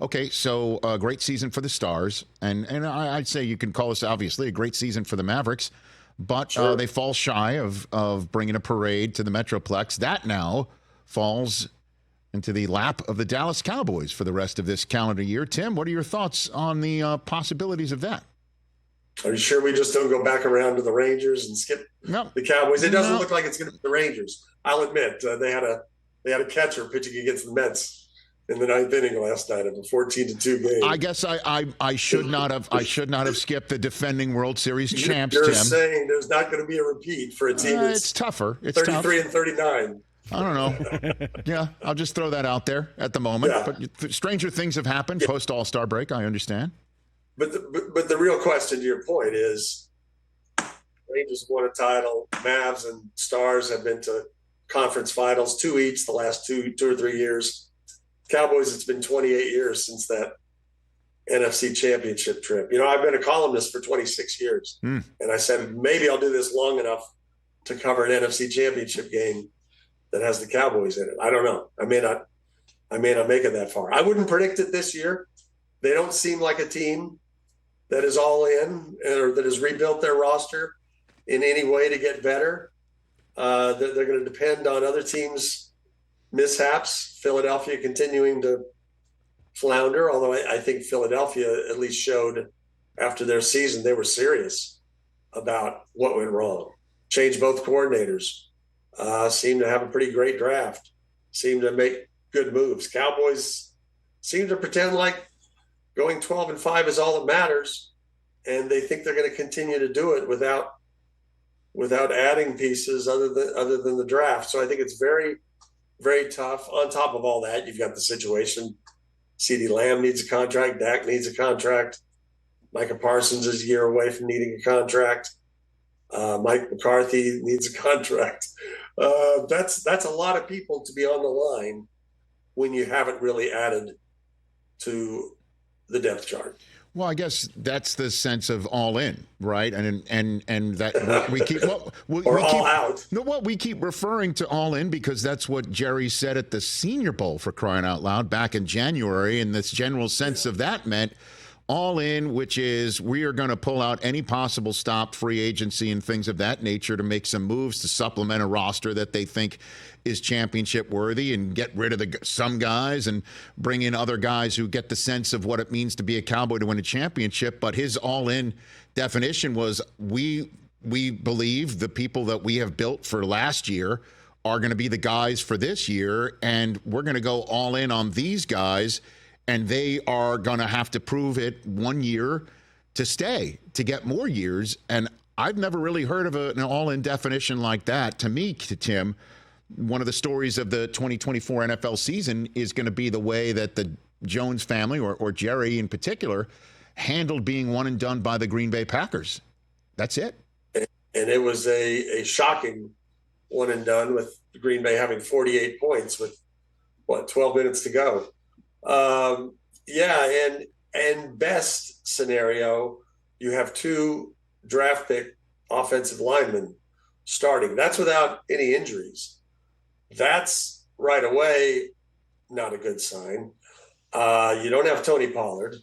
Okay, so a great season for the Stars, and I'd say you can call this obviously a great season for the Mavericks, but Sure. they fall shy of bringing a parade to the Metroplex. That now falls into the lap of the Dallas Cowboys for the rest of this calendar year. Tim, what are your thoughts on the possibilities of that? Are you sure we just don't go back around to the Rangers and skip the Cowboys? It doesn't look like it's going to be the Rangers. I'll admit they had a catcher pitching against the Mets in the ninth inning last night of a 14-2 game. I guess I should not have skipped the defending World Series champs. You're Tim. saying there's not going to be a repeat for a team that's it's tougher. It's 33 and 39. I don't know. Yeah, I'll just throw that out there at the moment. Yeah. But stranger things have happened post All-Star break. I understand. But the real question to your point is, Rangers won a title. Mavs and Stars have been to conference finals, 2 each the last two or 3 years. Cowboys, it's been 28 years since that NFC Championship trip. You know, I've been a columnist for 26 years, and I said maybe I'll do this long enough to cover an NFC Championship game that has the Cowboys in it. I don't know. I may not make it that far. I wouldn't predict it this year. They don't seem like a team that is all in or that has rebuilt their roster in any way to get better. They're going to depend on other teams' mishaps. Philadelphia continuing to flounder, although I think Philadelphia at least showed after their season they were serious about what went wrong. Changed both coordinators. Seemed to have a pretty great draft. Seemed to make good moves. Cowboys seem to pretend like going 12-5 is all that matters, and they think they're going to continue to do it without adding pieces other than the draft. So I think it's very, very tough. On top of all that, you've got the situation. CeeDee Lamb needs a contract. Dak needs a contract. Micah Parsons is a year away from needing a contract. Mike McCarthy needs a contract. That's a lot of people to be on the line when you haven't really added to the depth chart. Well, I guess that's the sense of all in, right? And that we keep all out. No, what we keep referring to all in because that's what Jerry said at the Senior Bowl, for crying out loud, back in January, and this general sense of that meant all in, which is we are going to pull out any possible stop free agency and things of that nature to make some moves to supplement a roster that they think is championship worthy and get rid of some guys and bring in other guys who get the sense of what it means to be a Cowboy to win a championship. But his all in definition was we believe the people that we have built for last year are going to be the guys for this year, and we're going to go all in on these guys. And they are going to have to prove it 1 year to stay, to get more years. And I've never really heard of an all-in definition like that. To me, Tim, one of the stories of the 2024 NFL season is going to be the way that the Jones family, or Jerry in particular, handled being one and done by the Green Bay Packers. That's it. And it was a shocking one and done, with Green Bay having 48 points with, 12 minutes to go. And best scenario, you have 2 draft pick offensive linemen starting. That's without any injuries. That's right away not a good sign. You don't have Tony Pollard.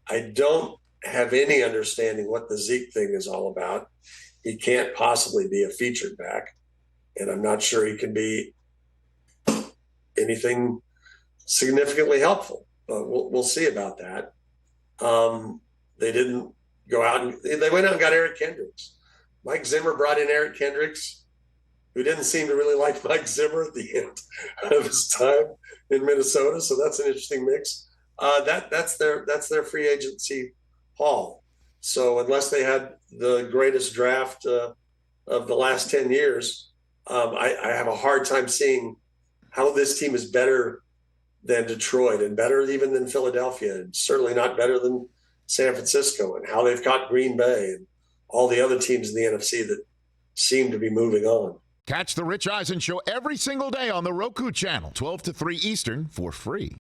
I don't have any understanding what the Zeke thing is all about. He can't possibly be a featured back, and I'm not sure he can be anything significantly helpful, but we'll see about that. They didn't go out and they went out and got Eric Kendricks. Mike Zimmer brought in Eric Kendricks, who didn't seem to really like Mike Zimmer at the end of his time in Minnesota. So that's an interesting mix. That's their free agency haul. So unless they had the greatest draft of the last 10 years, I have a hard time seeing how this team is better than Detroit and better even than Philadelphia, and certainly not better than San Francisco, and how they've caught Green Bay and all the other teams in the NFC that seem to be moving on. Catch the Rich Eisen Show every single day on the Roku channel, 12 to 3 Eastern, for free.